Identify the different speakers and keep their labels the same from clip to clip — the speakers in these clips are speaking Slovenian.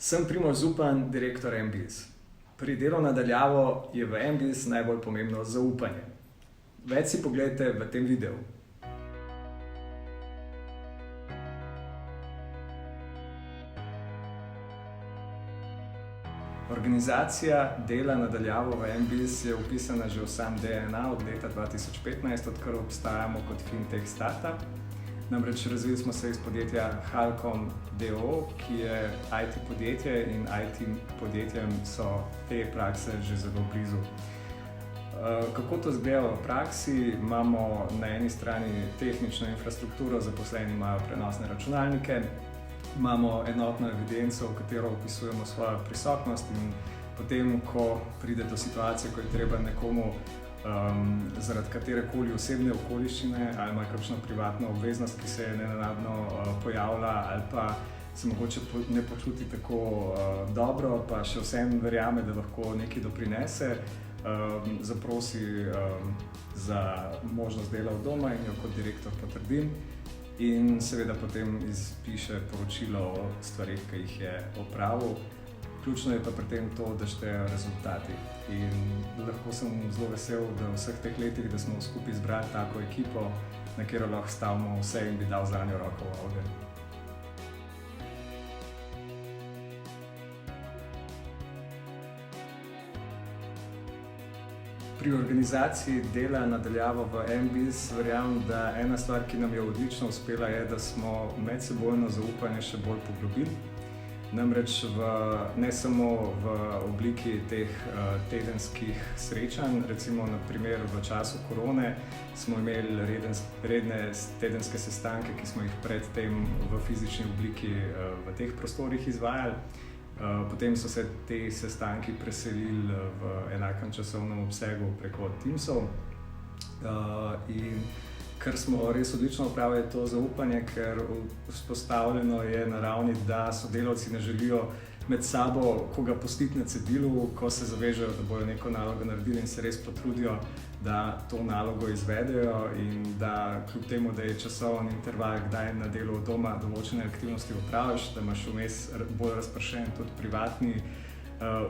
Speaker 1: Sem Primož Zupan, direktor MBIS. Pri delu na daljavo je v MBIS najbolj pomembno zaupanje. Več si poglejte v tem videu. Organizacija dela na daljavo v MBIS je vpisana že v sam DNA od leta 2015, odkar obstajamo kot fintech startup. Namreč razvili smo se iz podjetja Halcom d.o.o., ki je IT podjetje in IT podjetjem so te prakse že zelo blizu. Kako to izgleda v praksi? Imamo na eni strani tehnično infrastrukturo, zaposleni imajo prenosne računalnike, imamo enotno evidenco, v katero vpisujemo svojo prisotnost in potem, ko pride do situacije, ko je treba nekomu zaradi katerekoli osebne okoliščine ali ima kakšno privatno obveznost, ki se je nenadno pojavila ali pa se mogoče ne počuti tako dobro, pa še vseeno verjame, da lahko nekaj doprinese, zaprosi za možnost dela od doma in jo kot direktor potrdim in seveda potem izpiše poročilo o stvarih, ki jih je opravil. Ključno je pa pri tem to, da štejejo rezultati. In lahko sem zelo vesel, da v vseh teh letih, da smo skupaj izbrali tako ekipo, na katero lahko stavimo vse in bi dal zanjo roko v ogenj. Pri organizaciji dela na daljavo v MBIS verjamem, da ena stvar, ki nam je odlično uspela, je, da smo medsebojno zaupanje še bolj poglobili. Namreč ne samo v obliki teh tedenskih srečanj, recimo na primer v času korone smo imeli redne tedenske sestanke, ki smo jih predtem v fizični obliki v teh prostorih izvajali. Potem so se te sestanki preselili v enakem časovnem obsegu preko Teamsov. In kar smo res odlično opravili, je to zaupanje, ker vzpostavljeno je na ravni, da sodelavci ne želijo med sabo koga pustiti na cedilu, ko se zavežejo, da bodo neko nalogo naredili in se res potrudijo, da to nalogo izvedejo in da kljub temu, da je časoven interval, kdaj na delu od doma določene aktivnosti opraviš, da imaš vmes bolj razpršen tudi privatni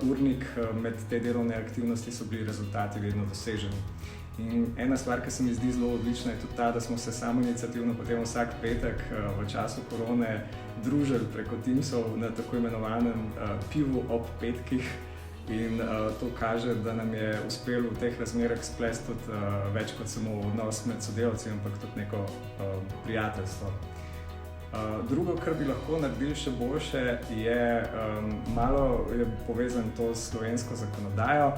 Speaker 1: urnik, med te delovne aktivnosti so bili rezultati vedno doseženi. In ena stvar, ki se mi zdi zelo odlična, je tudi ta, da smo se samoiniciativno potem vsak petek v času korone družili preko Teamsov na tako imenovanem pivu ob petkih in to kaže, da nam je uspelo v teh razmerah splesti tudi več kot samo odnos med sodelavci, ampak tudi neko prijateljstvo. Drugo, kar bi lahko naredili še boljše, je malo je povezano to s slovensko zakonodajo.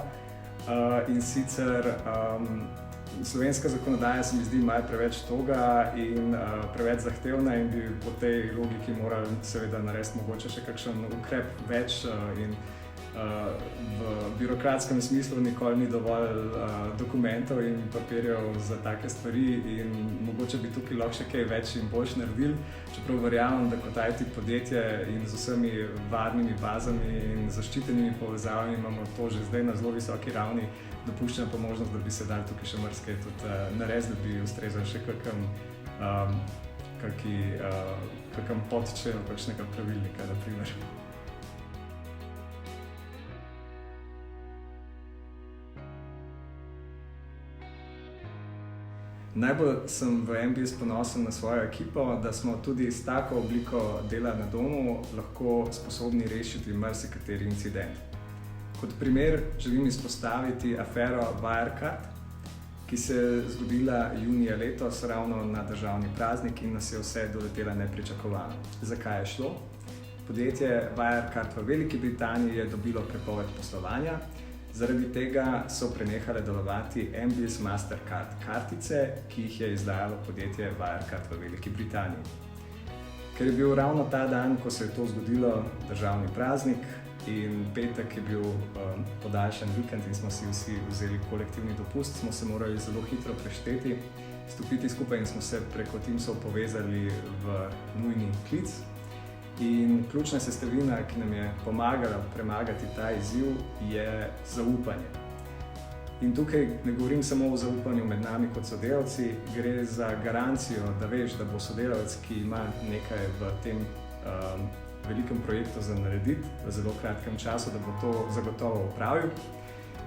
Speaker 1: In sicer slovenska zakonodaja se mi zdi malo preveč toga in preveč zahtevna in bi po tej logiki morali seveda narediti mogoče še kakšen ukrep več in v birokratskem smislu nikoli ni dovolj dokumentov in papirjev za take stvari in mogoče bi tukaj lahko še kaj več in boljš naredili, čeprav verjamem, da kot IT podjetje in z vsemi varnimi bazami in zaščitenimi povezavami imamo to že zdaj na zelo visoki ravni, dopuščena pa možnost, da bi se dali tukaj še marsikaj tudi narediti, da bi ustrezali še kakšen podčlen kakšnega pravilnika, na primer. Najbolj sem v MBIS ponosen na svojo ekipo, da smo tudi s tako obliko dela na domu lahko sposobni rešiti marsikateri incident. Kot primer želim izpostaviti afero Wirecard, ki se je zgodila junija letos ravno na državni praznik in nas je vse doletela nepričakovano. Zakaj je šlo? Podjetje Wirecard v Veliki Britaniji je dobilo prepoved poslovanja. Zaradi tega so prenehale delovati MBIS Mastercard kartice, ki jih je izdajalo podjetje Wirecard v Veliki Britaniji. Ker je bil ravno ta dan, ko se je to zgodilo, državni praznik in petek je bil podaljšan vikend in smo si vsi vzeli kolektivni dopust, smo se morali zelo hitro prešteti, stopiti skupaj in smo se preko Teamsov povezali v nujni klic. In ključna sestavina, ki nam je pomagala premagati ta izziv, je zaupanje. In tukaj ne govorim samo o zaupanju med nami kot sodelavci, gre za garancijo, da veš, da bo sodelavec, ki ima nekaj v tem velikem projektu za narediti v zelo kratkem času, da bo to zagotovo opravil.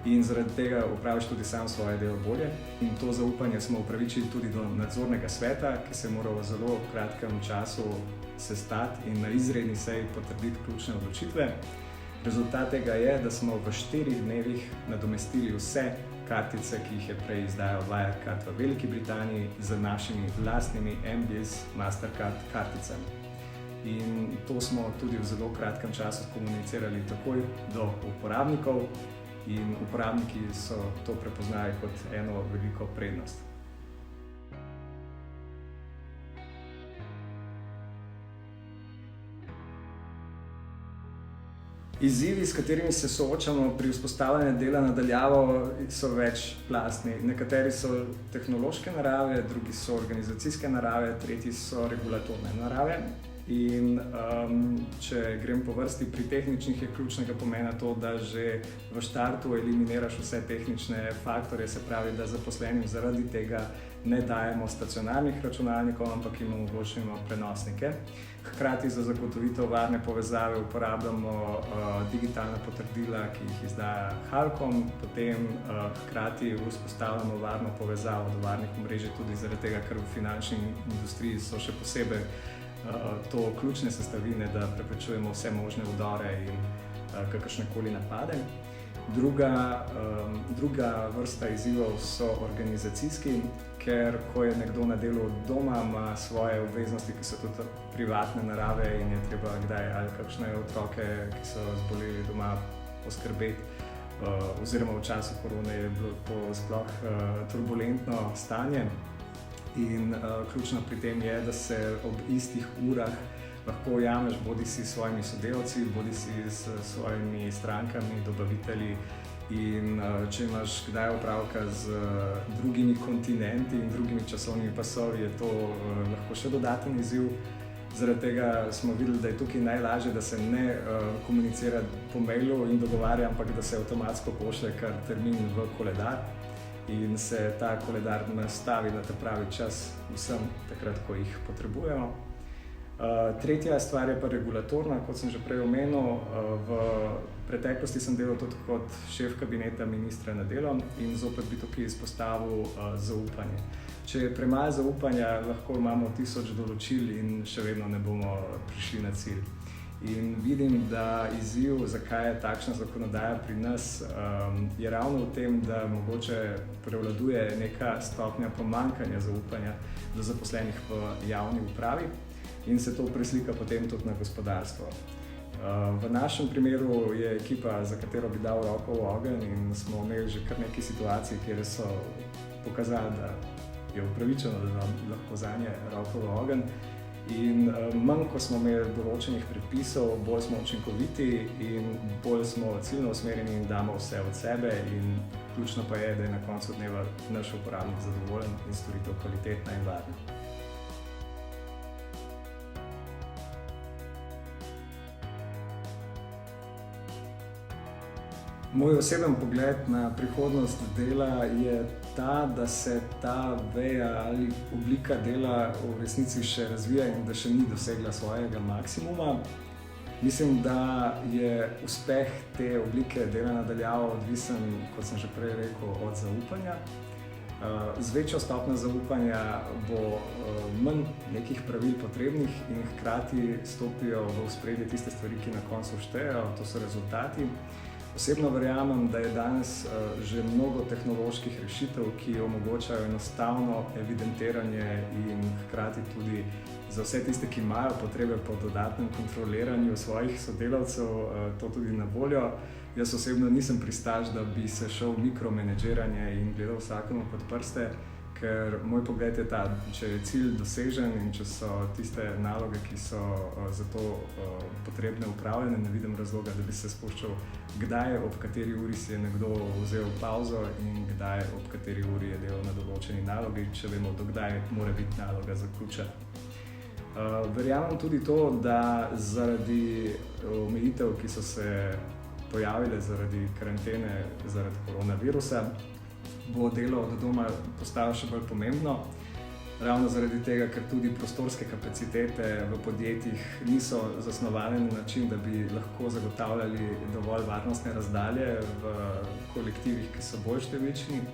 Speaker 1: In zaradi tega opraviš tudi sam svoje delo bolje. In to zaupanje smo upravičili tudi do nadzornega sveta, ki se je moral v zelo kratkem času sestati in na izredni seji potrditi ključne odločitve. Rezultat tega je, da smo v 4 dnevih nadomestili vse kartice, ki jih je prej izdajal Wirecard v Veliki Britaniji, z našimi lastnimi MBS Mastercard karticami. In to smo tudi v zelo kratkem času komunicirali takoj do uporabnikov. In uporabniki so to prepoznali kot eno veliko prednost. Izzivi, s katerimi se soočamo pri vzpostavljanju dela na daljavo, so večplastni. Nekateri so tehnološke narave, drugi so organizacijske narave, tretji so regulatorne narave. In če grem po vrsti, pri tehničnih je ključnega pomena to, da že v štartu eliminiraš vse tehnične faktorje, se pravi, da zaposlenim zaradi tega ne dajemo stacionarnih računalnikov, ampak jim omogočimo prenosnike. Hkrati za zagotovitev varne povezave uporabljamo digitalna potrdila, ki jih izdaja Halcom, potem hkrati vzpostavljamo varno povezavo do varnih omrežij tudi zaradi tega, ker v finančni industriji so še posebej to ključne sestavine, da preprečujemo vse možne vdore in kakršnekoli napade. Druga vrsta izzivov so organizacijski, ker ko je nekdo na delu od doma, ima svoje obveznosti, ki so tudi privatne narave in je treba kdaj ali kakšne otroke, ki so zboleli doma, poskrbeti. Oziroma v času korone je bilo to sploh turbulentno stanje. In ključno pri tem je, da se ob istih urah lahko ujameš bodisi s svojimi sodelavci, bodisi s svojimi strankami, dobavitelji. In če imaš kdaj opravka z drugimi kontinenti in drugimi časovnimi pasovi, je to lahko še dodaten izziv. Zaradi tega smo videli, da je tukaj najlažje, da se ne komunicira po mailu in dogovarja, ampak da se avtomatsko pošlje kar termin v koledar. In se ta koledar nastavi na ta pravi čas vsem takrat, ko jih potrebujemo. Tretja stvar je pa regulatorna, kot sem že prej omenil. V preteklosti sem delal tudi kot šef kabineta ministra na delo in zopet bi tukaj izpostavil zaupanje. Če je premalo zaupanja, lahko imamo 1000 določil in še vedno ne bomo prišli na cilj. In vidim, da izziv, zakaj je takšna zakonodaja pri nas, je ravno v tem, da mogoče prevladuje neka stopnja pomanjkanja zaupanja do zaposlenih v javni upravi in se to preslika potem tudi na gospodarstvo. V našem primeru je ekipa, za katero bi dal roko v ogenj, in smo imeli že kar nekaj situacij, kjer so pokazali, da je upravičeno, da lahko zanje roko v ogenj. In manj, ko smo imeli določenih predpisov, bolj smo učinkoviti in bolj smo ciljno usmerjeni in damo vse od sebe. In ključno pa je, da je na koncu dneva naš uporabnik zadovoljen in storitev kvalitetna in varna. Moj oseben pogled na prihodnost dela je ta, da se ta veja ali oblika dela v resnici še razvija in da še ni dosegla svojega maksimuma. Mislim, da je uspeh te oblike dela na daljavo odvisen, kot sem že prej rekel, od zaupanja. Z večjo stopnjo zaupanja bo manj nekih pravil potrebnih in hkrati stopijo v ospredje tiste stvari, ki na koncu štejejo, to so rezultati. Osebno verjamem, da je danes že mnogo tehnoloških rešitev, ki omogočajo enostavno evidentiranje in hkrati tudi za vse tiste, ki imajo potrebe po dodatnem kontroliranju svojih sodelavcev, to tudi na voljo. Jaz osebno nisem pristaš, da bi se šel v mikromenedžiranje in gledal vsakomu pod prste, ker moj pogled je ta, če je cilj dosežen in če so tiste naloge, ki so za to potrebne, upravljene, ne vidim razloga, da bi se spuščal, kdaj, ob kateri uri si je nekdo vzel pauzo in kdaj, ob kateri uri je delal na določeni nalogi, če vemo, do kdaj mora biti naloga zaključena. Verjamem tudi to, da zaradi omejitev, ki so se pojavile zaradi karantene, zaradi koronavirusa, bo delo od doma postalo še bolj pomembno. ravno zaradi tega, ker tudi prostorske kapacitete v podjetjih niso zasnovane na način, da bi lahko zagotavljali dovolj varnostne razdalje v kolektivih, ki so bolj številčni.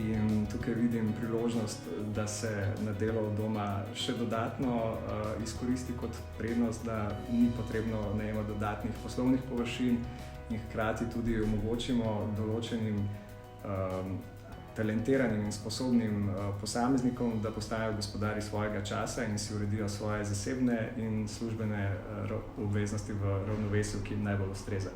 Speaker 1: In tukaj vidim priložnost, da se na delo od doma še dodatno izkoristi kot prednost, da ni potrebno najemati dodatnih poslovnih površin in hkrati tudi omogočimo določenim talentiranim in sposobnim posameznikom, da postanejo gospodarji svojega časa in si uredijo svoje zasebne in službene obveznosti v ravnovesju, ki jim najbolj ustreza.